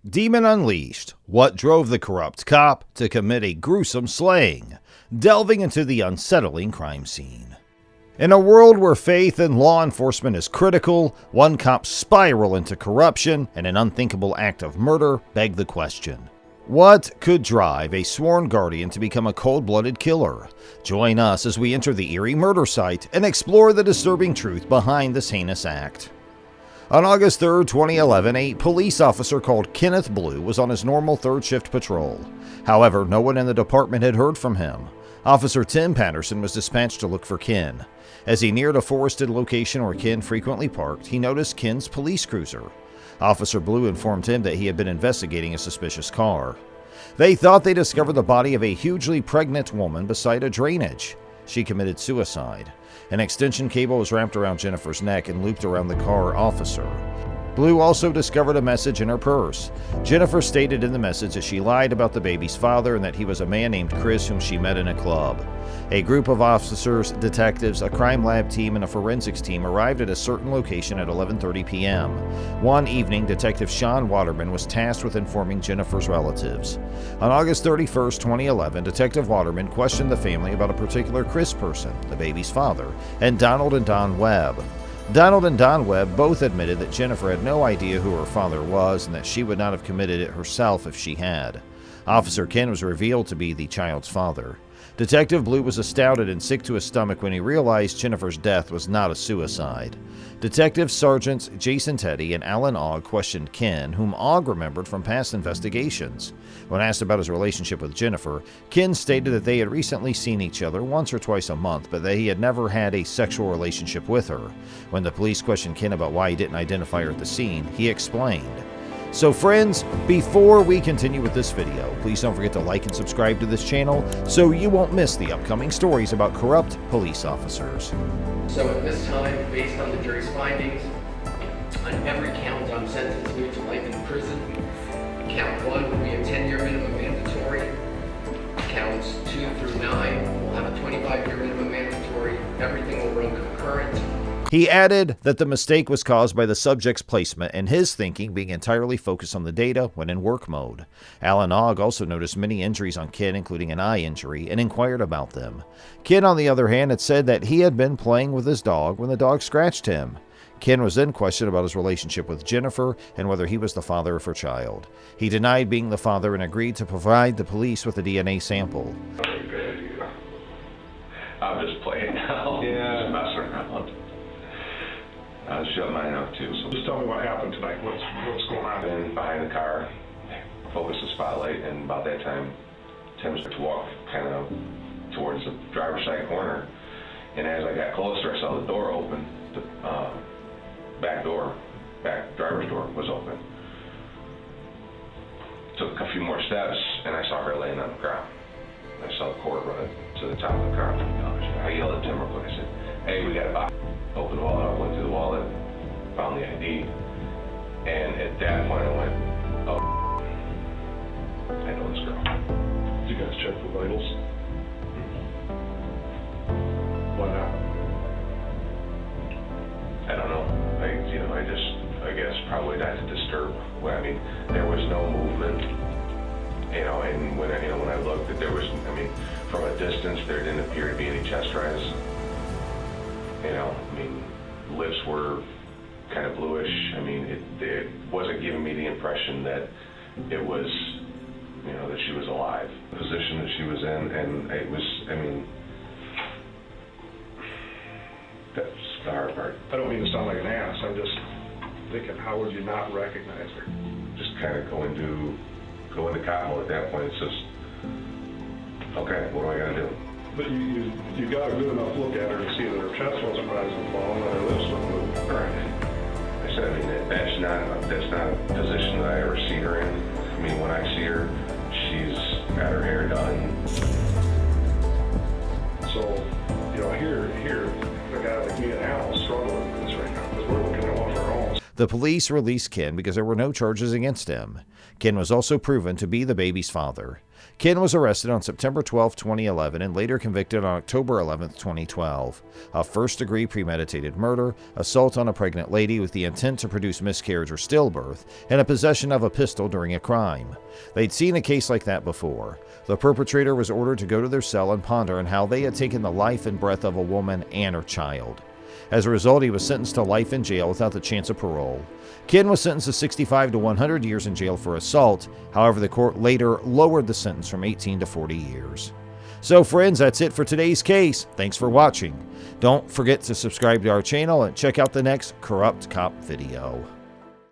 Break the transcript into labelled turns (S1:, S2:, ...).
S1: Demon Unleashed, what drove the corrupt cop to commit a gruesome slaying, delving into the unsettling crime scene. In a world where faith in law enforcement is critical, one cop's spiral into corruption and an unthinkable act of murder beg the question. What could drive a sworn guardian to become a cold-blooded killer? Join us as we enter the eerie murder site and explore the disturbing truth behind this heinous act. On August 3, 2011, a police officer called Kenneth Blue was on his normal third-shift patrol. However, no one in the department had heard from him. Officer Tim Patterson was dispatched to look for Ken. As he neared a forested location where Ken frequently parked, he noticed Ken's police cruiser. Officer Blue informed him that he had been investigating a suspicious car. They thought they discovered the body of a hugely pregnant woman beside a drainage. She committed suicide. An extension cable was wrapped around Jennifer's neck and looped around the car officer. Blue also discovered a message in her purse. Jennifer stated in the message that she lied about the baby's father and that he was a man named Chris whom she met in a club. A group of officers, detectives, a crime lab team, and a forensics team arrived at a certain location at 11:30 p.m. One evening, Detective Sean Waterman was tasked with informing Jennifer's relatives. On August 31, 2011, Detective Waterman questioned the family about a particular Chris person, the baby's father, and Donald and Don Webb. Donald and Don Webb both admitted that Jennifer had no idea who her father was and that she would not have committed it herself if she had. Officer Ken was revealed to be the child's father. Detective Blue was astounded and sick to his stomach when he realized Jennifer's death was not a suicide. Detective Sergeants Jason Teddy and Alan Ogg questioned Ken, whom Ogg remembered from past investigations. When asked about his relationship with Jennifer, Ken stated that they had recently seen each other once or twice a month, but that he had never had a sexual relationship with her. When the police questioned Ken about why he didn't identify her at the scene, he explained. So friends, before we continue with this video, please don't forget to like and subscribe to this channel so you won't miss the upcoming stories about corrupt police officers.
S2: So at this time, based on the jury's findings, on every count I'm sentencing you to life in prison. Count 1 will be a 10-year minimum mandatory. Counts 2 through 9 will have a 25-year minimum mandatory. Everything will run concurrent.
S1: He added that the mistake was caused by the subject's placement and his thinking being entirely focused on the data when in work mode. Alan Ogg also noticed many injuries on Ken, including an eye injury, and inquired about them. Ken, on the other hand, had said that he had been playing with his dog when the dog scratched him. Ken was then questioned about his relationship with Jennifer and whether he was the father of her child. He denied being the father and agreed to provide the police with a DNA sample.
S3: I'm just playing now. Yeah. Just messing around. I was shutting mine out too. So
S4: just tell me what happened tonight. What's going on?
S3: Been behind the car, focused the spotlight, and about that time, Tim started to walk kind of towards the driver's side corner. And as I got closer, I saw the door open. The back driver's door was open. Took a few more steps, and I saw her laying on the ground. I saw the cord run to the top of the car. I yelled at Tim real quick. I said, "Hey, we got a box." Opened the wallet, went through the wallet, found the ID, and at that point I went, "Oh, I know this girl."
S4: Did you guys check for vitals? Why not?
S3: I don't know. I guess probably not to disturb. Well, I mean, there was no movement, and when I looked, that there was, from a distance, there didn't appear to be any chest rise. Lips were kind of bluish. It wasn't giving me the impression that it was, that she was alive. The position that she was in, and it was, that's the hard part.
S4: I don't mean to sound like an ass. I'm just thinking, how would you not recognize her?
S3: Just kind of go into cop mode at that point. It's just, okay, what do I gotta do?
S4: But you got a good enough look at her to see that her chest wasn't rising and falling, and her lips weren't moving.
S3: Right. I said, that's not a position that I ever see her in. When I see her, she's got her hair done.
S4: So, here, a guy like me and Al is struggling with this right now because we're looking at one of our own.
S1: The police released Ken because there were no charges against him. Ken was also proven to be the baby's father. Ken was arrested on September 12, 2011, and later convicted on October 11, 2012, of first-degree premeditated murder, assault on a pregnant lady with the intent to produce miscarriage or stillbirth, and a possession of a pistol during a crime. They'd seen a case like that before. The perpetrator was ordered to go to their cell and ponder on how they had taken the life and breath of a woman and her child. As a result, he was sentenced to life in jail without the chance of parole. Ken was sentenced to 65 to 100 years in jail for assault. However, the court later lowered the sentence from 18 to 40 years. So friends, that's it for today's case. Thanks for watching. Don't forget to subscribe to our channel and check out the next Corrupt Cop video.